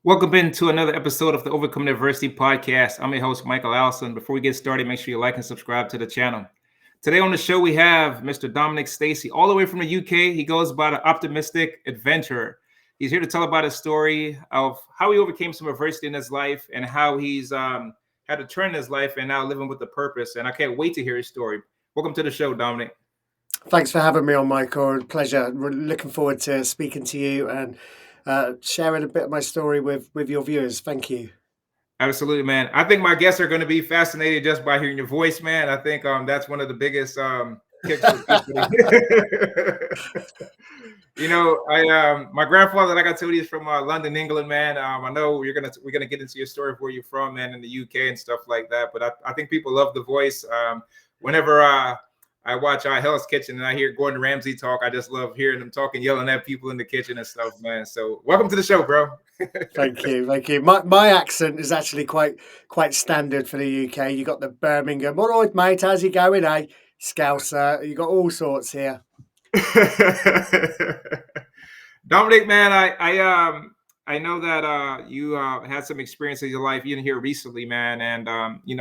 Welcome into another episode of the Overcoming Adversity podcast. I'm your host, Michael Allison. Before we get started, make sure you like and subscribe to the channel. Today on the show, we have Mr. Dominic Stacy, all the way from the UK. He goes by the optimistic adventurer. He's here to tell about his story of how he overcame some adversity in his life and how he's had a turn in his life and now living with a purpose. And I can't wait to hear his story. Welcome to the show, Dominic. Thanks for having me on, Michael. Pleasure. We're looking forward to speaking to you and sharing a bit of my story with your viewers. Thank you. Absolutely, man. I think my guests are going to be fascinated just by hearing your voice, man. I think that's one of the biggest kicks for people. I my grandfather, like I told you, is from London, England, man. I know we're gonna get into your story of where you're from, man, in the UK and stuff like that. But I think people love the voice. Whenever I watch Hell's Kitchen and I hear Gordon Ramsay talk, I just love hearing them talking, yelling at people in the kitchen and stuff, man. So welcome to the show, bro. Thank you. My accent is actually quite standard for the UK. You got the Birmingham. All right, mate. How's it going, eh? Scouser. You got all sorts here. Dominic, man, I know that you had some experience in your life even here recently, man, and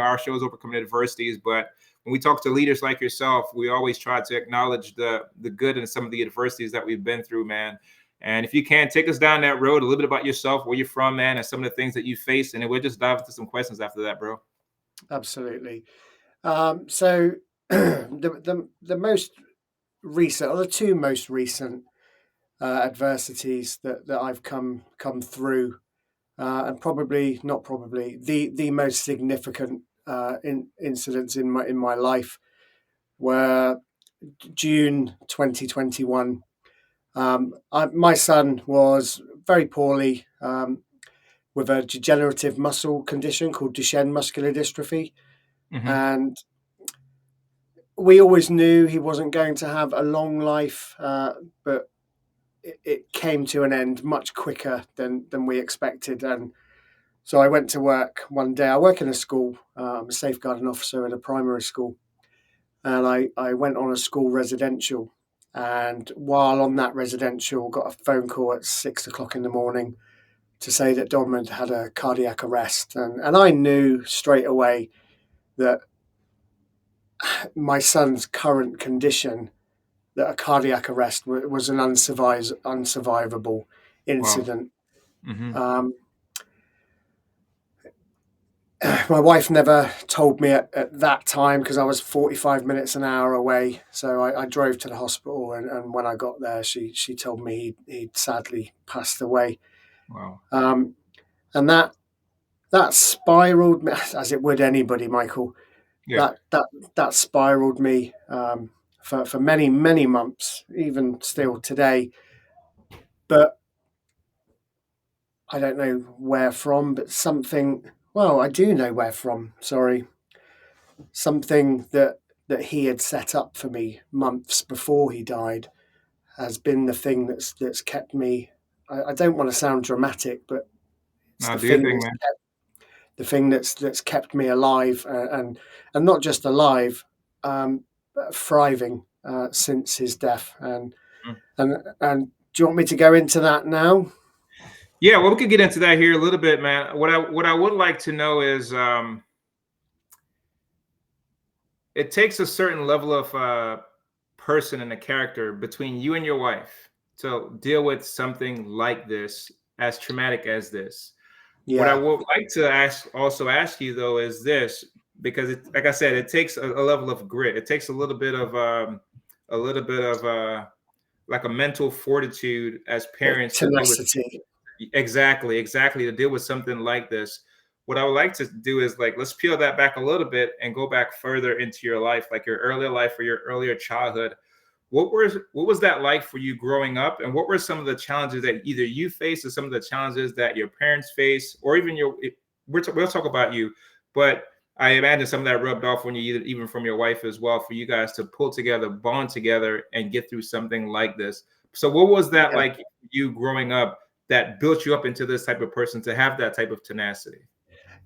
our show is Overcoming Adversities, but when we talk to leaders like yourself, we always try to acknowledge the good and some of the adversities that we've been through, man. And if you can, take us down that road, a little bit about yourself, where you're from, man, and some of the things that you faced, and then we'll just dive into some questions after that, bro. Absolutely. So the most recent, or the two most recent adversities that I've come through, and probably the most significant incidents in my life were June 2021. My son was very poorly with a degenerative muscle condition called Duchenne muscular dystrophy, and we always knew he wasn't going to have a long life, but it came to an end much quicker than we expected. And so I went to work one day. I work in a school. I'm a safeguarding officer in a primary school. And I went on a school residential. And while on that residential, got a phone call at 6 o'clock in the morning to say that Dom had a cardiac arrest. And I knew straight away that my son's current condition, that a cardiac arrest was an unsurvivable incident. Wow. Mm-hmm. My wife never told me at that time because I was 45 minutes an hour away. So I drove to the hospital, and when I got there, she told me he'd sadly passed away. Wow. And that spiraled me, as it would anybody, Michael. Yeah. That spiraled me for many months, even still today. But I don't know where from, but something. Well, I do know where from. Sorry, something that he had set up for me months before he died has been the thing that's kept me. I don't want to sound dramatic, but it's No, the do your thing thing, that's man. that's kept me alive, and not just alive, but thriving since his death. And do you want me to go into that now? Yeah, well, we could get into that here a little bit, man. What I would like to know is, it takes a certain level of person and a character between you and your wife to deal with something like this, as traumatic as this. What I Yeah, would like to ask you though is this, because like I said, it takes a level of grit. It takes a little bit of like a mental fortitude as parents to deal with. tenacity. Exactly, to deal with something like this. What I would like to do is, like, let's peel that back a little bit and go back further into your life, like your earlier life or your earlier childhood. What was that like for you growing up, and what were some of the challenges that either you faced or some of the challenges that your parents faced, or even we'll talk about you, but I imagine some of that rubbed off on you, even from your wife as well, for you guys to pull together, bond together, and get through something like this. So what was that Yeah. like, you growing up, that built you up into this type of person to have that type of tenacity?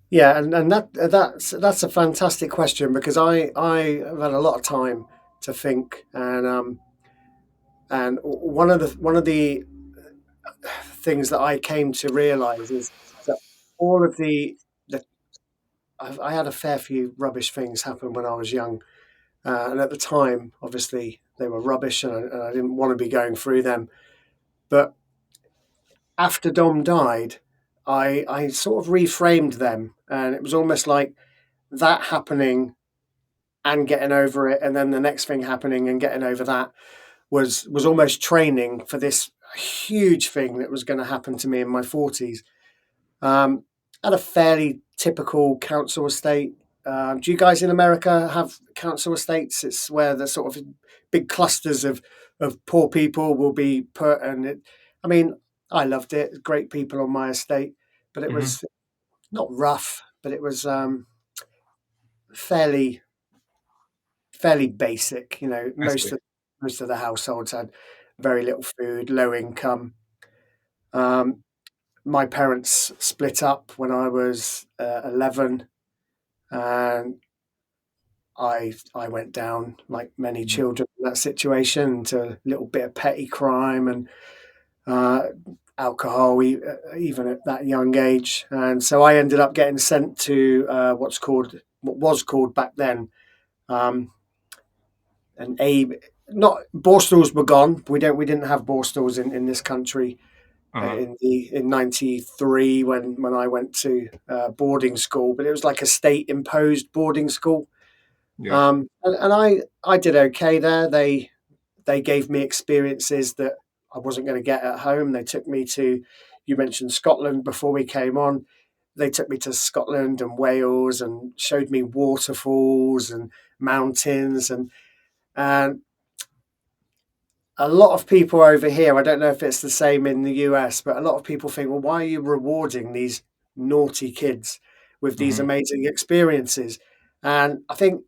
Yeah, and that's a fantastic question because I have had a lot of time to think, and one of the things that I came to realize is all of the I had a fair few rubbish things happen when I was young, and at the time, obviously, they were rubbish, and I didn't want to be going through them. But after Dom died, I sort of reframed them, and it was almost like that happening and getting over it, and then the next thing happening and getting over that was almost training for this huge thing that was going to happen to me in my 40s. Um, had a fairly typical council estate. Do you guys in America have council estates? It's where the sort of big clusters of poor people will be put, and I mean, I loved it. Great people on my estate, but it Hmm. was not rough, but it was fairly fairly basic. You know, I see. most of the households had very little food, low income. Um, my parents split up when I was 11, and I went down like many Hmm. children in that situation into a little bit of petty crime and uh, alcohol, even at that young age. And so I ended up getting sent to what was called back then um, an A. Not Borstals were gone. We didn't have Borstals in this country Uh-huh. in '93 when I went to boarding school, but it was like a state imposed boarding school. Yeah. And I did okay there. They gave me experiences that I wasn't going to get at home. They took me to, you mentioned Scotland before we came on. They took me to Scotland and Wales and showed me waterfalls and mountains and a lot of people over here, I don't know if it's the same in the US, but a lot of people think, well, why are you rewarding these naughty kids with these Hmm. amazing experiences? And I think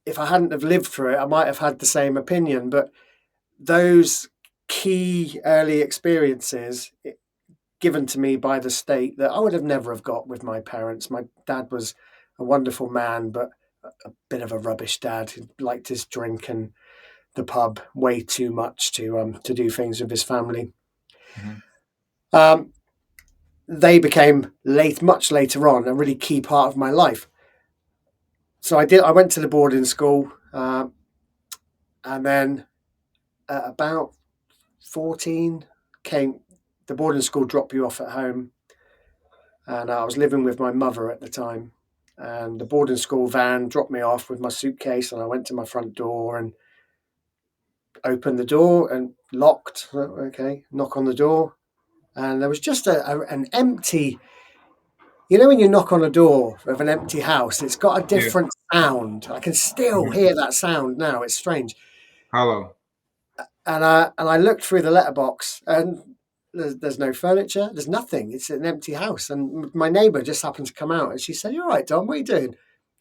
if I hadn't have lived through it, I might have had the same opinion. But those key early experiences given to me by the state that I would have never have got with my parents. My dad was a wonderful man, but a bit of a rubbish dad who liked his drink and the pub way too much to do things with his family. Hmm. Um, they became much later on, a really key part of my life. So I went to the boarding school, and then at about 14, came the boarding school dropped you off at home, and I was living with my mother at the time. And the boarding school van dropped me off with my suitcase, and I went to my front door and opened the door and locked. Okay, knock on the door, and there was just an empty. You know, when you knock on a door of an empty house, it's got a Yeah. different sound. I can still Hmm. hear that sound now. It's strange. Hollow. And I looked through the letterbox, and there's no furniture. There's nothing. It's an empty house. And my neighbour just happened to come out, and she said, "You're right, Don. What are you doing?"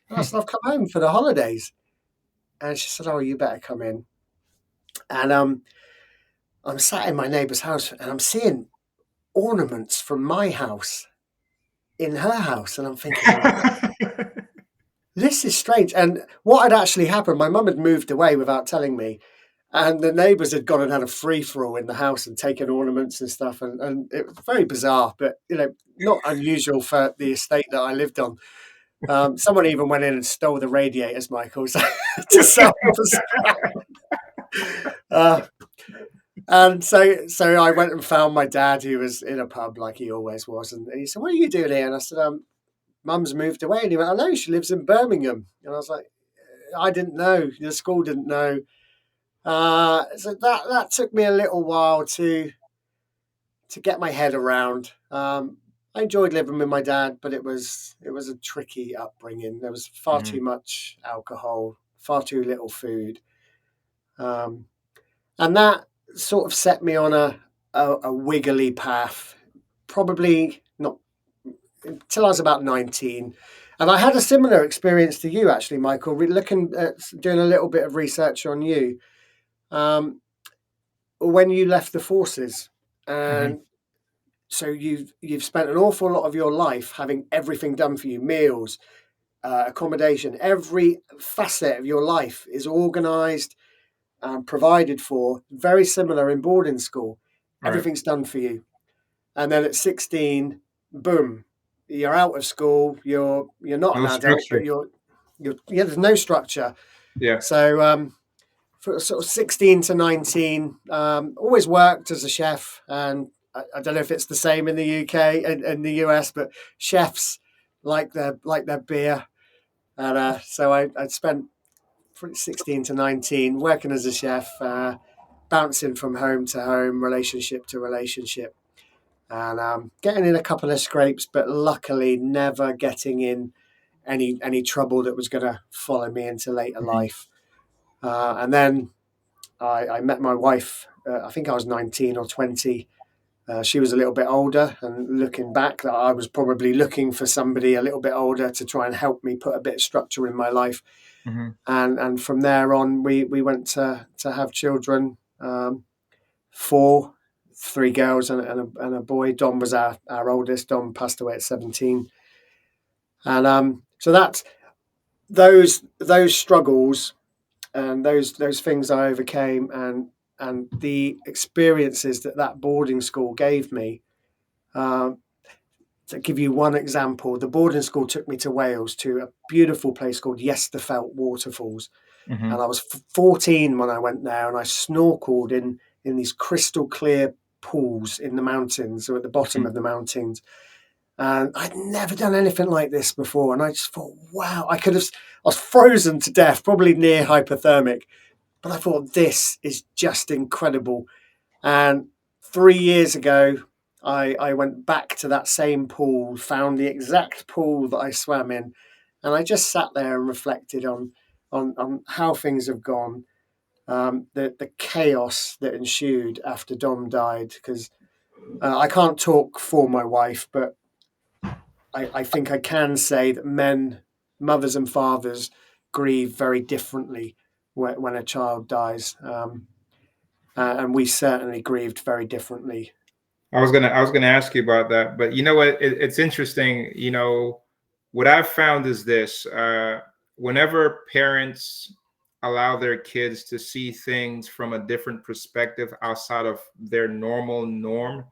And I said, "I've come home for the holidays." And she said, "Oh, you better come in." And I'm sat in my neighbour's house, and I'm seeing ornaments from my house in her house, and I'm thinking, "Well, this is strange." And what had actually happened, my mum had moved away without telling me. And the neighbours had gone and had a free for all in the house and taken ornaments and stuff. And it was very bizarre, but, you know, not unusual for the estate that I lived on. Someone even went in and stole the radiators, Michael, so, to sell them for scrap. Uh, and so I went and found my dad, who was in a pub like he always was. And he said, "What are you doing here?" And I said, "Mum's moved away." And he went, "I know, she lives in Birmingham." And I was like, "I didn't know. The school didn't know." So that took me a little while to get my head around. I enjoyed living with my dad, but it was a tricky upbringing. There was far Hmm. too much alcohol, far too little food, um, and that sort of set me on a wiggly path. Probably not until I was about 19. And I had a similar experience to you, actually, Michael. Looking at doing a little bit of research on you. Um, when you left the forces, Hmm. and so you've spent an awful lot of your life having everything done for you, meals, accommodation, every facet of your life is organized and provided for, very similar in boarding school. Right. Everything's done for you, and then at 16, boom, you're out of school, you're not an No adult, but structure. you're yeah, there's no structure. Yeah. So for sort of 16 to 19, always worked as a chef, and I don't know if it's the same in the UK and the US, but chefs like their beer, and so I spent 16 to 19 working as a chef, bouncing from home to home, relationship to relationship, and getting in a couple of scrapes, but luckily never getting in any trouble that was going to follow me into later Mhm. life. And then I met my wife. I think I was 19 or 20. She was a little bit older, and looking back, that I was probably looking for somebody a little bit older to try and help me put a bit of structure in my life. Mhm. And from there on, we went to have children. Four, three girls and a boy. Dom was our oldest. Dom passed away at 17, and so that's those struggles and those things I overcame, and the experiences that boarding school gave me. Um, to give you one example, the boarding school took me to Wales to a beautiful place called Yesterfelt Waterfalls, and Mhm. I was 14 when I went there, and I snorkeled in these crystal clear pools in the mountains or at the bottom Mhm. of the mountains. And I'd never done anything like this before. And I just thought, wow, I was frozen to death, probably near hypothermic. But I thought, this is just incredible. And 3 years ago, I went back to that same pool, found the exact pool that I swam in. And I just sat there and reflected on how things have gone, the chaos that ensued after Dom died. Because I can't talk for my wife, but I think I can say that mothers and fathers, grieve very differently when a child dies, and we certainly grieved very differently. I was gonna ask you about that, but you know what? It's interesting. What I've found is this: whenever parents allow their kids to see things from a different perspective outside of their normal norm,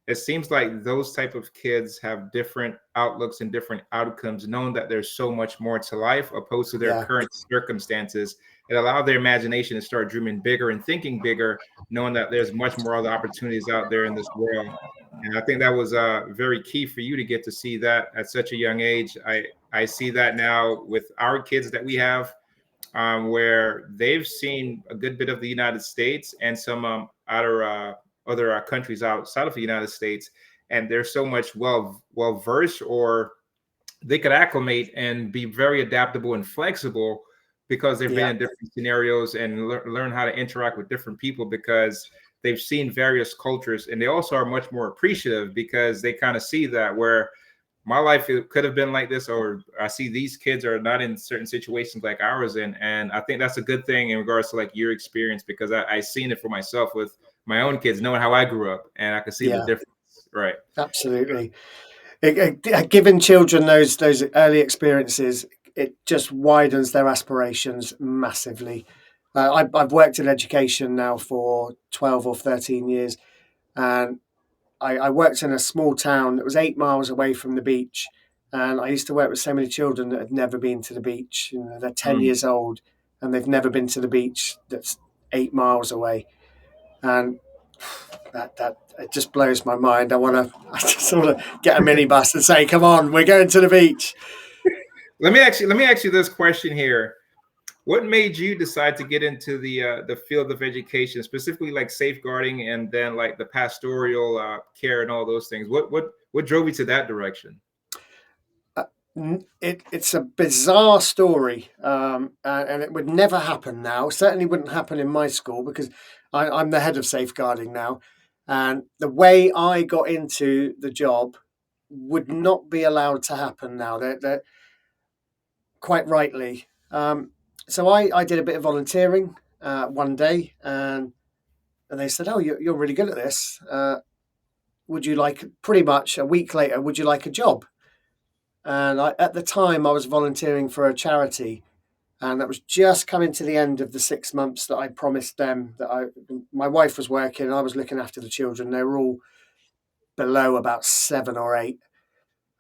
it seems like those type of kids have different outlooks and different outcomes, knowing that there's so much more to life opposed to their Yeah, current circumstances. It allowed their imagination to start dreaming bigger and thinking bigger, knowing that there's much more other opportunities out there in this world. And I think that was very key for you to get to see that at such a young age. I see that now with our kids that we have, where they've seen a good bit of the United States and some other countries outside of the United States, and they're so much well versed, or they could acclimate and be very adaptable and flexible because they've been yeah, in different scenarios and learn how to interact with different people because they've seen various cultures, and they also are much more appreciative because they kind of see that where my life it could have been like this, or I see these kids are not in certain situations like ours in, and I think that's a good thing in regards to like your experience because I seen it for myself with my own kids, knowing how I grew up, and I could see the yeah, difference. Right. absolutely. Giving children those early experiences, it just widens their aspirations massively. I've worked in education now for 12 or 13 years, and I worked in a small town that was 8 miles away from the beach. And I used to work with so many children that had never been to the beach. You know, they're 10 Mm. years old and they've never been to the beach that's 8 miles away. And that it just blows my mind. I just want to get a minibus and say, come on, we're going to the beach. Let me ask you this question here. What made you decide to get into the field of education, specifically like safeguarding and then like the pastoral care and all those things? What drove you to that direction? Uh, it's a bizarre story, and it would never happen now. Certainly wouldn't happen in my school because I'm the head of safeguarding now, and the way I got into the job would not be allowed to happen now. They're quite rightly. So I did a bit of volunteering one day, and they said, "Oh, you're really good at this. Would you like?" Pretty much a week later, would you like a job? And at the time, I was volunteering for a charity, and that was just coming to the end of the 6 months that I promised them. My wife was working, I was looking after the children. They were all below about 7 or 8,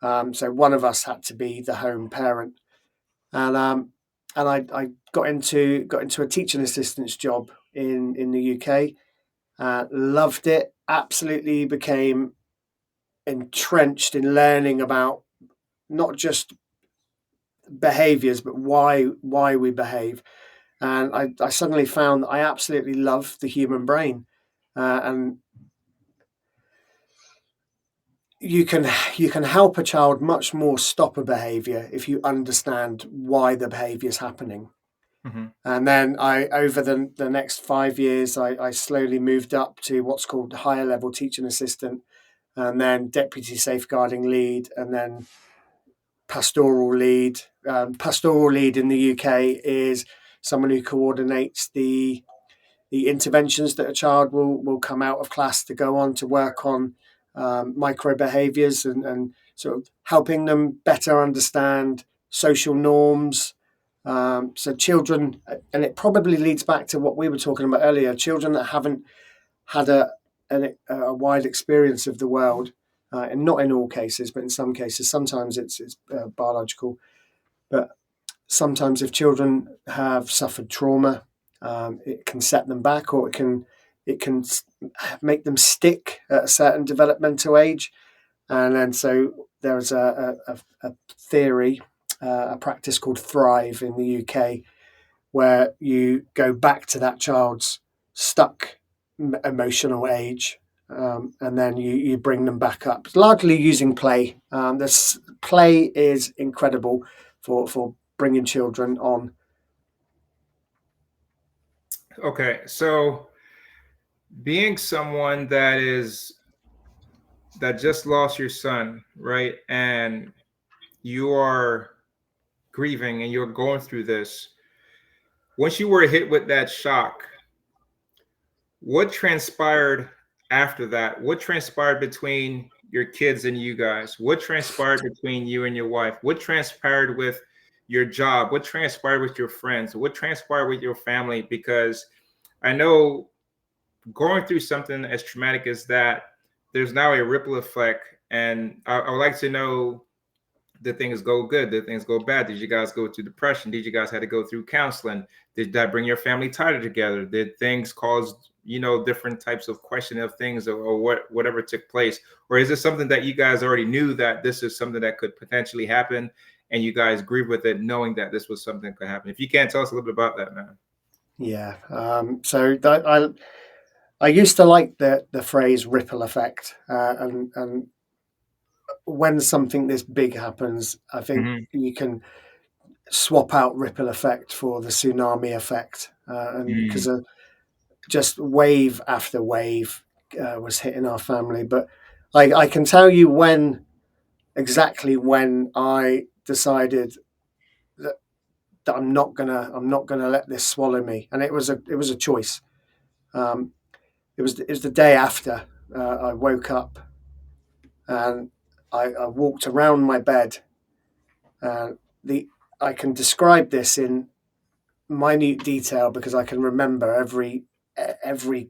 So one of us had to be the home parent, and I got into a teaching assistant's job in the UK. Loved it. Absolutely became entrenched in learning about not just behaviors, but why we behave. And I suddenly found that I absolutely love the human brain, and you can help a child much more stop a behavior if you understand why the behavior is happening. Hmm. And then over the next 5 years, I slowly moved up to what's called higher level teaching assistant, and then deputy safeguarding lead, and then pastoral lead. Pastoral lead in the UK is someone who coordinates the interventions that a child will come out of class to go on to work on micro behaviors, and sort of helping them better understand social norms. So children, and it probably leads back to what we were talking about earlier, children that haven't had a wide experience of the world, and not in all cases, but in some cases, sometimes it's biological, but sometimes if children have suffered trauma, it can set them back, or it can make them stick at a certain developmental age. And then so there's a theory, a practice called Thrive in the UK, where you go back to that child's stuck emotional age, and then you bring them back up, largely using play. This play is incredible for bringing children on. Okay, so being someone that just lost your son, right? And you are grieving and you're going through this. Once you were hit with that shock, what transpired after that? What transpired between your kids and you guys? What transpired between you and your wife? What transpired with your job? What transpired with your friends? What transpired with your family? Because I know going through something as traumatic as that, there's now a ripple effect. And I would like to know, did things go good? Did things go bad? Did you guys go through depression? Did you guys had to go through counseling? Did that bring your family tighter together? Did things cause, different types of questioning of things, or whatever took place? Or is this something that you guys already knew that this is something that could potentially happen, and you guys grieve with it, knowing that this was something that could happen? If you can tell us a little bit about that, man. Yeah. So I used to like the phrase ripple effect, and when something this big happens, I think Hmm. you can swap out ripple effect for the tsunami effect, and because just wave after wave was hitting our family. But I can tell you exactly when I decided that, that I'm not gonna let this swallow me, and it was a choice. Um, it was the day after I woke up, and I walked around my bed. The I can describe this in minute detail because I can remember every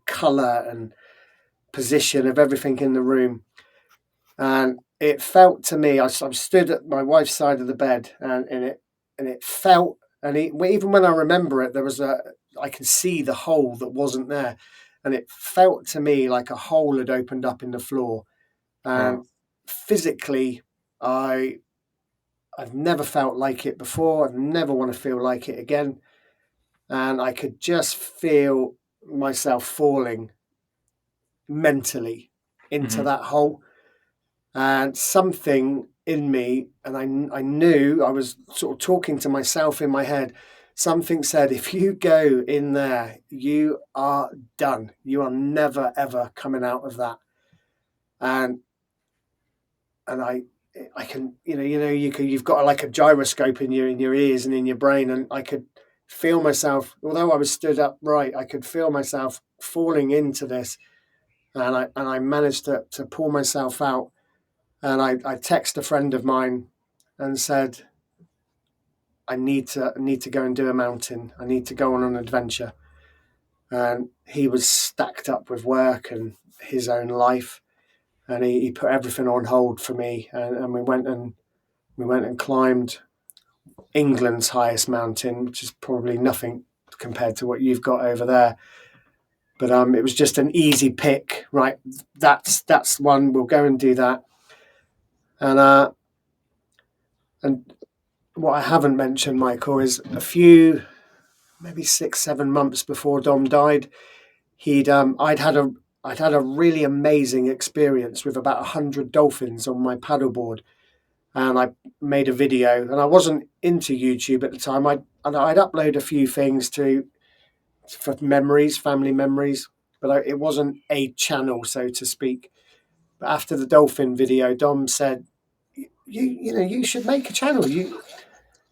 color and position of everything in the room. And it felt to me, I stood at my wife's side of the bed, and it felt, and even when I remember it, I can see the hole that wasn't there, and it felt to me like a hole had opened up in the floor, Wow. and physically, I I've never felt like it before. I never want to feel like it again, and I could just feel myself falling mentally into Hmm. that hole. And something in me, and I knew, I was sort of talking to myself in my head. Something said, if you go in there, you are done. You are never ever coming out of that. And and I can, you've got like a gyroscope in your ears and in your brain, and I could feel myself, although I was stood upright, I could feel myself falling into this, and I managed to pull myself out. And I text a friend of mine and said, I need to go and do a mountain. I need to go on an adventure. And he was stacked up with work and his own life. and he put everything on hold for me, and we went and climbed England's highest mountain, which is probably nothing compared to what you've got over there. But it was just an easy pick, right? That's one. We'll go and do that. And what I haven't mentioned, Michael, is a few, maybe 6, 7 months before Dom died, he'd I'd had a really amazing experience with about 100 dolphins on my paddleboard, and I made a video. And I wasn't into YouTube at the time. I'd upload a few things for memories, family memories, but it wasn't a channel, so to speak. But after the dolphin video, Dom said, you should make a channel. You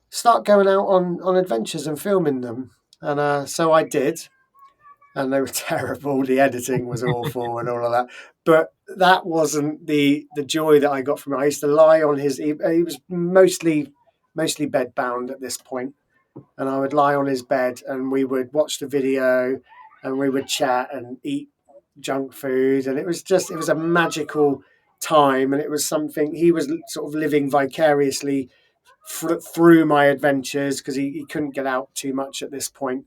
start going out on adventures and filming them." And so I did, and they were terrible. The editing was awful and all of that. But that wasn't the joy that I got from it. I used to lie on his. He was mostly bed bound at this point, and I would lie on his bed, and we would watch the video, and we would chat and eat junk food, and it was a magical time, and it was something he was sort of living vicariously through my adventures, because he couldn't get out too much at this point.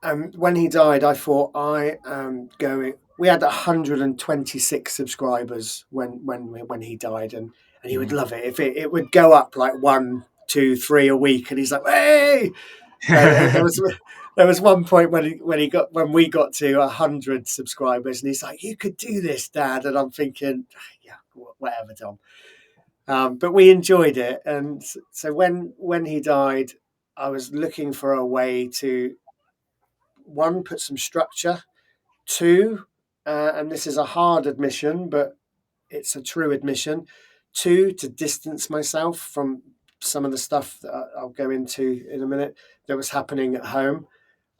And when he died, I thought, I am going. We had 126 subscribers when he died, and he would love it if it would go up like 1, 2, 3 a week, and he's like, "Hey!" There was one point when we got to 100 subscribers, and he's like, "You could do this, Dad," and I'm thinking, "Yeah, whatever, Dom." But we enjoyed it, and so when he died, I was looking for a way to, one, put some structure, two, and this is a hard admission, but it's a true admission, two, to distance myself from some of the stuff that I'll go into in a minute that was happening at home.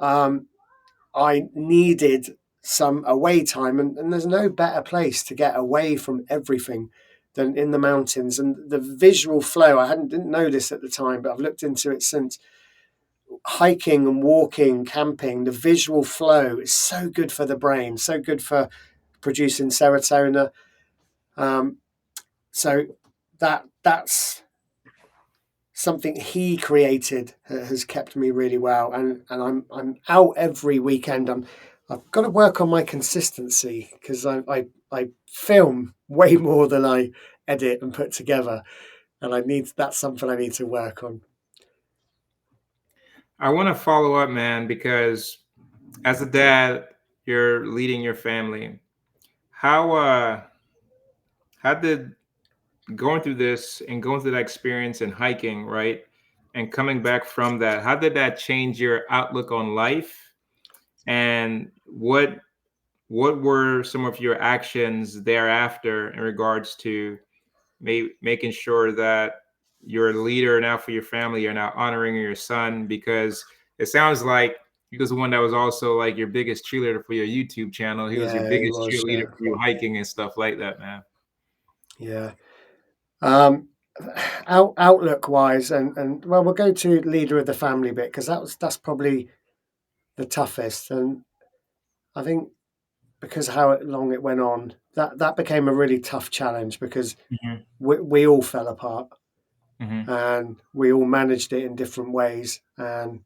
I needed some away time, and there's no better place to get away from everything than in the mountains. And the visual flow, didn't know this at the time, but I've looked into it since. Hiking and walking, camping, the visual flow is so good for the brain, so good for producing serotonin. So that's something he created, has kept me really well, and I'm out every weekend. I've got to work on my consistency, because I film way more than I edit and put together, and that's something I need to work on. I want to follow up, man, because as a dad, you're leading your family. How did going through this and going through that experience and hiking, right? And coming back from that, how did that change your outlook on life? And what were some of your actions thereafter in regards to making sure that you're a leader now for your family, you're now honoring your son? Because it sounds like he was the one that was also like your biggest cheerleader for your YouTube channel. He was your Yeah, he biggest was. cheerleader for your hiking and stuff like that, man. Yeah. Um, Outlook wise, and well, we'll go to leader of the family bit, because that's probably the toughest. And I think because how long it went on, that became a really tough challenge, because Hmm. we all fell apart, Hmm. and we all managed it in different ways, and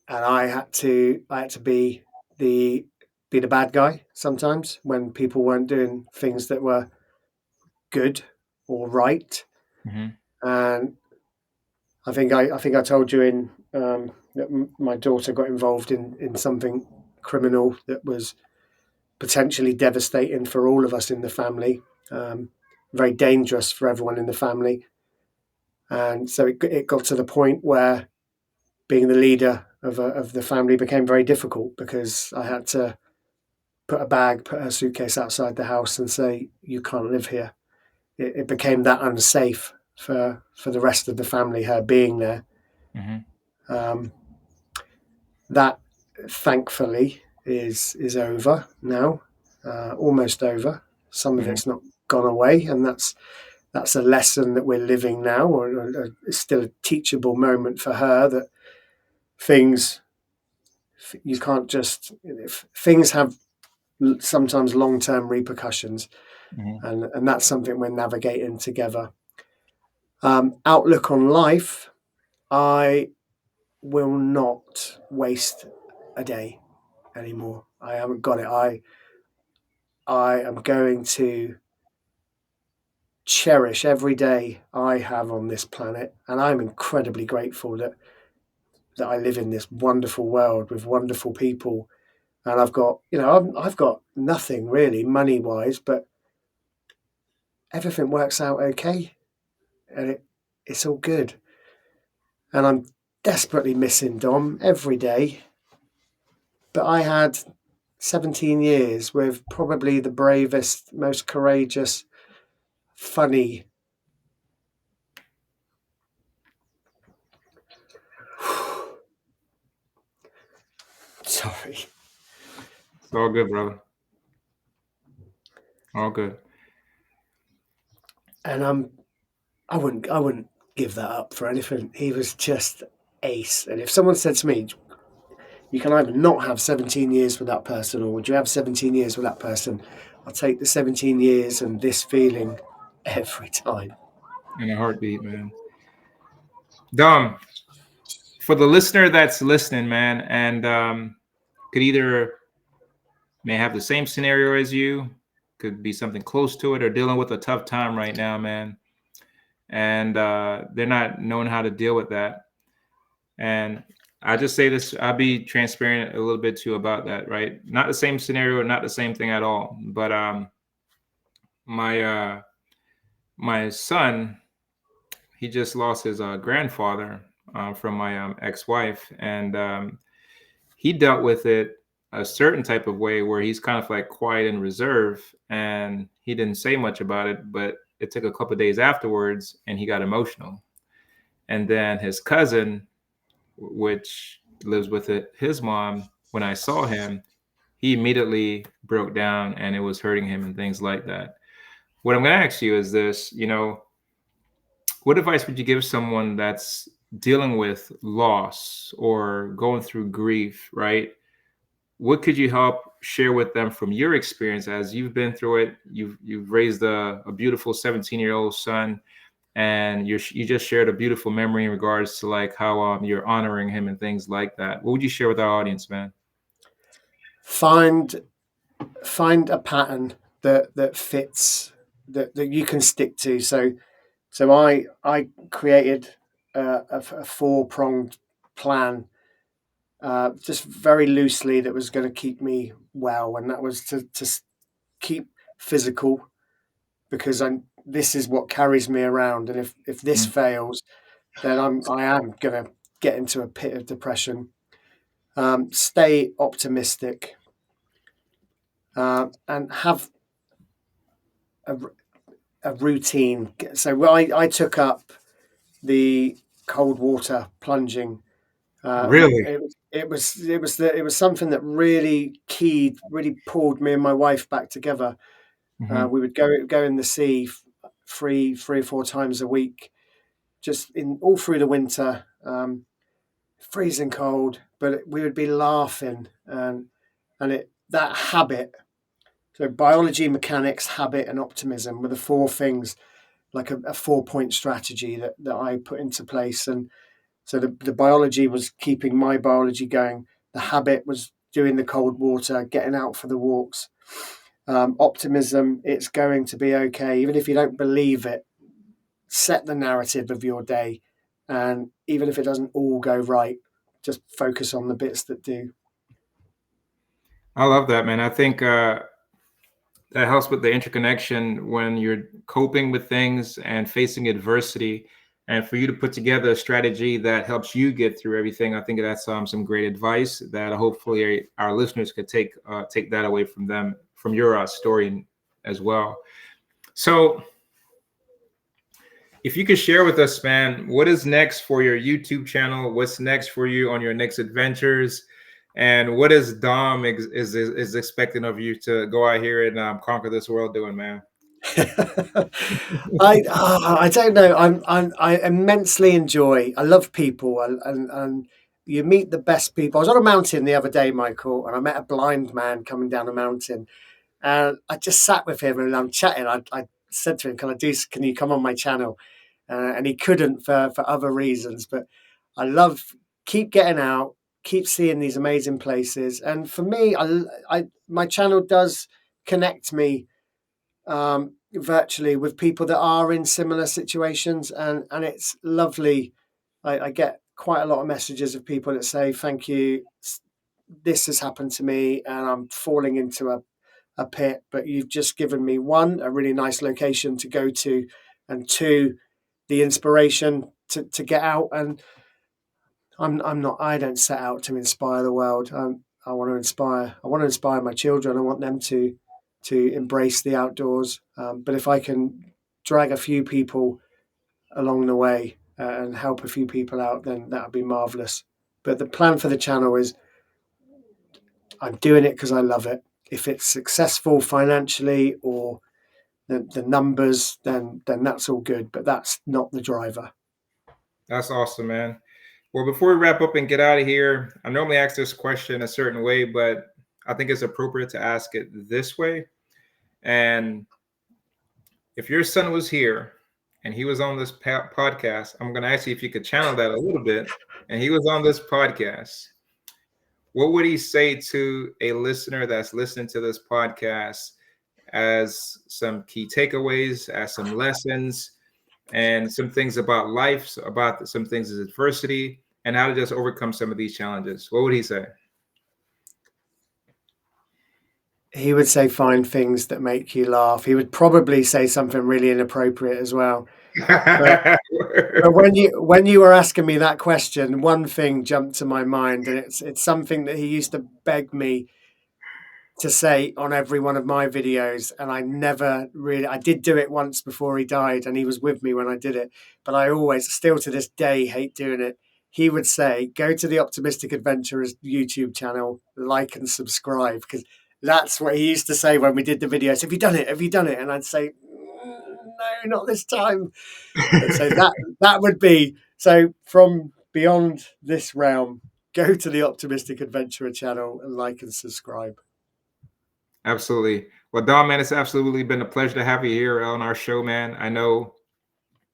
I had to be the bad guy sometimes when people weren't doing things that were good or right. Hmm. And I think I told you that my daughter got involved in something criminal that was potentially devastating for all of us in the family, very dangerous for everyone in the family. And so it got to the point where being the leader of the family became very difficult, because I had to put her suitcase outside the house and say, "You can't live here." It became that unsafe for the rest of the family, her being there. Hmm. Um, that thankfully is over now, almost over. Some of Hmm. it's not gone away, and that's a lesson that we're living now, or it's still a teachable moment for her, that things You can't just, if things have sometimes long-term repercussions, Mhm. and that's something we're navigating together. Outlook on life, I will not waste a day anymore. I haven't got it. I am going to cherish every day I have on this planet, and I'm incredibly grateful that I live in this wonderful world with wonderful people. And I've got, I've got nothing really money wise, but everything works out okay, and it's all good. And I'm desperately missing Dom every day. But I had 17 years with probably the bravest, most courageous, funny. Sorry. It's all good, brother. All good. And I wouldn't give that up for anything. He was just ace. And if someone said to me, you can either not have 17 years with that person, or would you have 17 years with that person? I'll take the 17 years and this feeling every time. In a heartbeat, man. Dom, for the listener that's listening, man, and could either may have the same scenario as you, could be something close to it, or dealing with a tough time right now, man, and they're not knowing how to deal with that. And I just say this, I'll be transparent a little bit too about that, right? Not the same scenario, not the same thing at all. But my my son, he just lost his grandfather from my ex-wife, and he dealt with it a certain type of way where he's kind of like quiet and reserved, and he didn't say much about it. But it took a couple of days afterwards, and he got emotional. And then his cousin, which lives with his mom, when I saw him, he immediately broke down and it was hurting him and things like that. What I'm going to ask you is this, what advice would you give someone that's dealing with loss or going through grief, right? What could you help share with them from your experience as you've been through it? You've raised a beautiful 17-year-old son, and you just shared a beautiful memory in regards to like how you're honoring him and things like that. What would you share with our audience, man? Find find a pattern that fits, that you can stick to. So I created a four-pronged plan, just very loosely, that was going to keep me well, and that was to keep physical, because this is what carries me around, and if this Mm. fails, then I am going to get into a pit of depression. Stay optimistic, and have a, a routine. So I took up the cold water plunging. Really? It was something that really pulled me and my wife back together. Hmm. We would go in the sea three or four times a week, just in all through the winter, freezing cold, but we would be laughing, and that habit. So biology, mechanics, habit, and optimism were the four things, like a 4-point strategy that I put into place. And so the biology was keeping my biology going. The habit was doing the cold water, getting out for the walks. Optimism, it's going to be okay. Even if you don't believe it, set the narrative of your day. And even if it doesn't all go right, just focus on the bits that do. I love that, man. I think that helps with the interconnection when you're coping with things and facing adversity, and for you to put together a strategy that helps you get through everything. I think that's some great advice that hopefully our listeners could take that away from them, from your story as well. So if you could share with us, man, what is next for your YouTube channel? What's next for you on your next adventures? And what is Dom is expecting of you to go out here and conquer this world doing, man? I don't know. I immensely enjoy. I love people, and you meet the best people. I was on a mountain the other day, Michael, and I met a blind man coming down a mountain, and I just sat with him and I'm chatting. I said to him, can you come on my channel? And he couldn't for other reasons. But I love, keep getting out, keep seeing these amazing places. And for me, my channel does connect me virtually with people that are in similar situations. And it's lovely. I get quite a lot of messages of people that say, thank you. This has happened to me and I'm falling into a pit, but you've just given me one, a really nice location to go to, and two, the inspiration to get out. And I don't set out to inspire the world. I want to inspire my children. I want them to embrace the outdoors. But if I can drag a few people along the way and help a few people out, then that would be marvelous. But the plan for the channel is I'm doing it because I love it. If it's successful financially or the numbers, then that's all good. But that's not the driver. That's awesome, man. Well, before we wrap up and get out of here, I normally ask this question a certain way, but I think it's appropriate to ask it this way. And if your son was here and he was on this podcast, I'm going to ask you if you could channel that a little bit. And he was on this podcast. What would he say to a listener that's listening to this podcast as some key takeaways, as some lessons, and some things about life, about some things as adversity, and how to just overcome some of these challenges? What would he say? He would say, find things that make you laugh. He would probably say something really inappropriate as well. But when you were asking me that question, one thing jumped to my mind, and it's something that he used to beg me to say on every one of my videos, and I did do it once before he died, and he was with me when I did it, but I always, still to this day, hate doing it. He would say, go to the Optimistic Adventurers YouTube channel, like and subscribe, because that's what he used to say when we did the videos. Have you done it? Have you done it? And I'd say, no, not this time. So that would be, so from beyond this realm, go to the Optimistic Adventurer channel and like and subscribe. Absolutely. Well, Dom, man, it's absolutely been a pleasure to have you here on our show, man. I know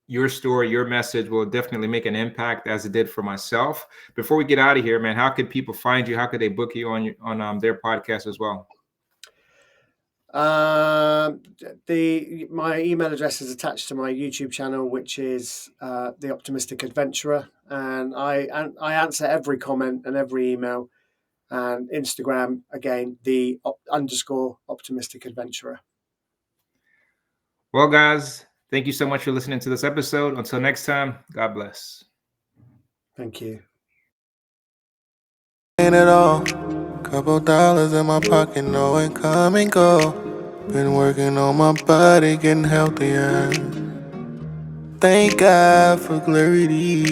your story, your message will definitely make an impact, as it did for myself. Before we get out of here, man, how could people find you? How could they book you on their podcast as well? My email address is attached to my YouTube channel, which is The Optimistic Adventurer, and I answer every comment and every email. And Instagram, again, the _ Optimistic Adventurer. Well, guys, thank you so much for listening to this episode. Until next time, God bless. Thank you. Ain't it all? Couple dollars in my pocket, no income and go. Been working on my body, getting healthier. Thank God for clarity.